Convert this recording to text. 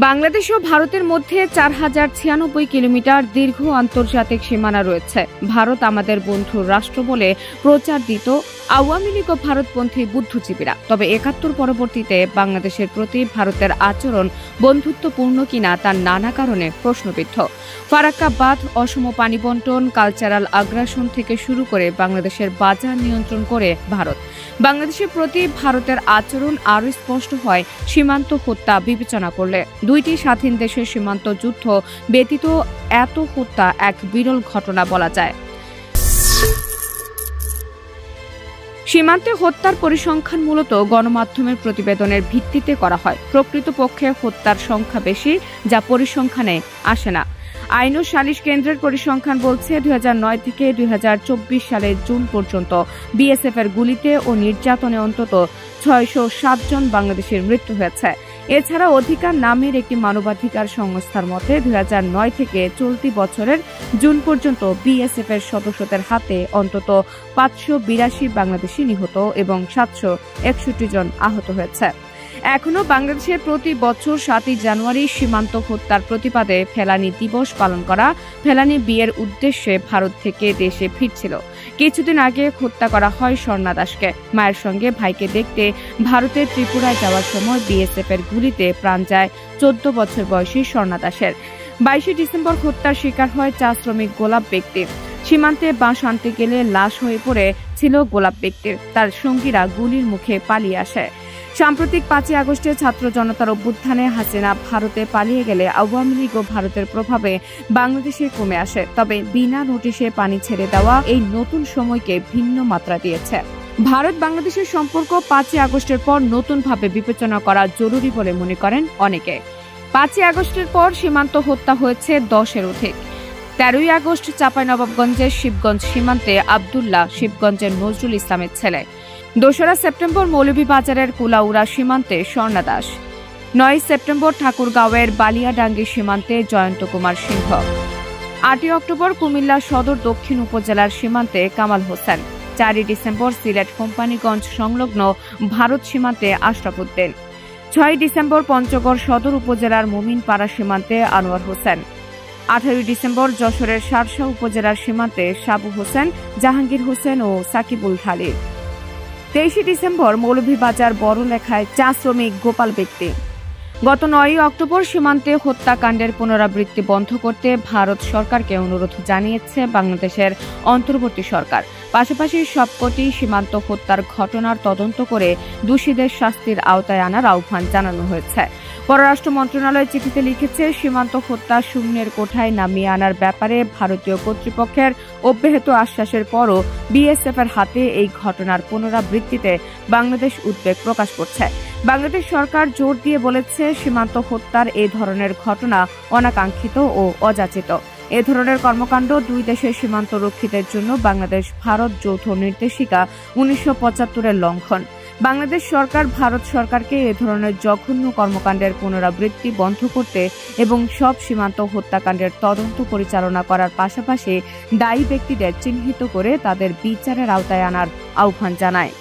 বাংলাদেশ ও ভারতের মধ্যে 4096 কিলোমিটার দীর্ঘ আন্তর্জাতিক সীমানা রয়েছে। ভারত আমাদের বন্ধুর রাষ্ট্র বলে প্রচার দিত আওয়ামী লীগ ও ভারতপন্থী বুদ্ধিজীবীরা। তবে ৭১ পরবর্তীতে বাংলাদেশের প্রতি ভারতের আচরণ বন্ধুত্বপূর্ণ কিনা তার নানা কারণে প্রশ্নবিদ্ধ। ফারাক্কা বাঁধ, অসম পানি বণ্টন, কালচারাল আগ্রাসন থেকে শুরু করে বাংলাদেশের বাজার নিয়ন্ত্রণ করে ভারত। বাংলাদেশের প্রতি ভারতের আচরণ আরও স্পষ্ট হয় সীমান্ত হত্যা বিবেচনা করলে। দুইটি স্বাধীন দেশের সীমান্ত যুদ্ধ ব্যতীত এত হত্যা এক বিরল ঘটনা বলা যায়। সীমান্তে হত্যার পরিসংখ্যান মূলত গণমাধ্যমের প্রতিবেদনের ভিত্তিতে করা হয়। প্রকৃতপক্ষে হত্যার সংখ্যা বেশি, যা পরিসংখ্যানে আসে না। আইন ও সালিশ কেন্দ্রের পরিসংখ্যান বলছে 2009 থেকে 2024 সালের জুন পর্যন্ত বিএসএফ এর গুলিতে ও নির্যাতনে অন্তত 607 জন বাংলাদেশের মৃত্যু হয়েছে। এছাড়া অধিকার নামের একটি মানবাধিকার সংস্থার মতে 2009 থেকে চলতি বছরের জুন পর্যন্ত বিএসএফ এর সদস্যদের হাতে অন্তত 582 বাংলাদেশি নিহত এবং 761 জন আহত হয়েছে। এখনও বাংলাদেশের প্রতি বছর 7 জানুয়ারি সীমান্ত হত্যার প্রতিবাদে ফেলানি দিবস পালন করা। ফেলানি বিয়ের উদ্দেশ্যে ভারত থেকে দেশে ফিরছিল। কিছুদিন আগে হত্যা করা হয় স্বর্ণা দাসকে। মায়ের সঙ্গে ভাইকে দেখতে ভারতের ত্রিপুরায় যাওয়ার সময় বিএসএফ এর গুলিতে প্রাণ যায় 14 বছর বয়সী স্বর্ণা দাসের। 22 ডিসেম্বর হত্যার শিকার হয় চা শ্রমিক গোলাপ ব্যক্তি। সীমান্তে বাঁশ আনতে গেলে লাশ হয়ে পড়ে ছিল গোলাপ ব্যক্তির। তার সঙ্গীরা গুলির মুখে পালিয়ে আসে। সাম্প্রতিক 5 আগস্টে ছাত্র জনতার অভ্যুত্থানে হাসিনা ভারতে পালিয়ে গেলে আওয়ামী লীগ ও ভারতের প্রভাবে বাংলাদেশে কমে আসে। তবে বিনা নোটিশে পানি ছেড়ে দেওয়া এই নতুন সময়কে ভিন্ন মাত্রা দিয়েছে। ভারত বাংলাদেশের সম্পর্ক 5 আগস্টের পর নতুনভাবে বিবেচনা করা জরুরি বলে মনে করেন অনেকে। 5 আগস্টের পর সীমান্ত হত্যা হয়েছে 10-এর অধিক। 13 আগস্ট চাঁপাইনবাবগঞ্জের শিবগঞ্জ সীমান্তে আবদুল্লাহ, শিবগঞ্জের নজরুল ইসলামের ছেলে। 2রা সেপ্টেম্বর মৌলভীবাজারের কুলাউড়া সীমান্তে স্বর্ণা দাস। 9 সেপ্টেম্বর ঠাকুরগাঁওয়ের বালিয়াডাঙ্গি সীমান্তে জয়ন্ত কুমার সিংহ। 8 অক্টোবর কুমিল্লা সদর দক্ষিণ উপজেলার সীমান্তে কামাল হোসেন। 4 ডিসেম্বর সিলেট কোম্পানিগঞ্জ সংলগ্ন ভারত সীমান্তে আশরাফ উদ্দিন। 6 ডিসেম্বর পঞ্চগড় সদর উপজেলার মুমিনপাড়া সীমান্তে আনোয়ার হোসেন। 18 ডিসেম্বর যশোরের সারসা উপজেলার সীমান্তে সাবু হোসেন, জাহাঙ্গীর হোসেন ও সাকিবুল ঢালি। 23 ডিসেম্বর মৌলভীবাজার বড়লেখায় চা শ্রমিক গোপাল ব্যক্তি। গত 9 অক্টোবর সীমান্তে হত্যাকাণ্ডের পুনরাবৃত্তি বন্ধ করতে ভারত সরকারকে অনুরোধ জানিয়েছে বাংলাদেশের অন্তর্বর্তী সরকার। পাশাপাশি সবকটি সীমান্ত হত্যার ঘটনার তদন্ত করে দোষীদের শাস্তির আওতায় আনার আহ্বান জানানো হয়েছে। পররাষ্ট্র মন্ত্রণালয় চিঠিতে লিখেছে, সীমান্ত হত্যা শূন্যের কোঠায় নামিয়ে আনার ব্যাপারে ভারতীয় কর্তৃপক্ষের অব্যাহত আশ্বাসের পরও বিএসএফ এর হাতে এই ঘটনার পুনরাবৃত্তিতে বাংলাদেশ উদ্বেগ প্রকাশ করছে। বাংলাদেশ সরকার জোর দিয়ে বলেছে, সীমান্ত হত্যার এই ধরনের ঘটনা অনাকাঙ্ক্ষিত ও অযাচিত। এ ধরনের কর্মকাণ্ড দুই দেশের সীমান্ত রক্ষীদের জন্য বাংলাদেশ ভারত যৌথ নির্দেশিকা 1975-এর লঙ্ঘন। বাংলাদেশ সরকার ভারত সরকারকে এ ধরনের জঘন্য কর্মকাণ্ডের পুনরাবৃত্তি বন্ধ করতে এবং সব সীমান্ত হত্যাকাণ্ডের তদন্ত পরিচালনা করার পাশাপাশি দায়ী ব্যক্তিদের চিহ্নিত করে তাদের বিচারের আওতায় আনার আহ্বান জানায়।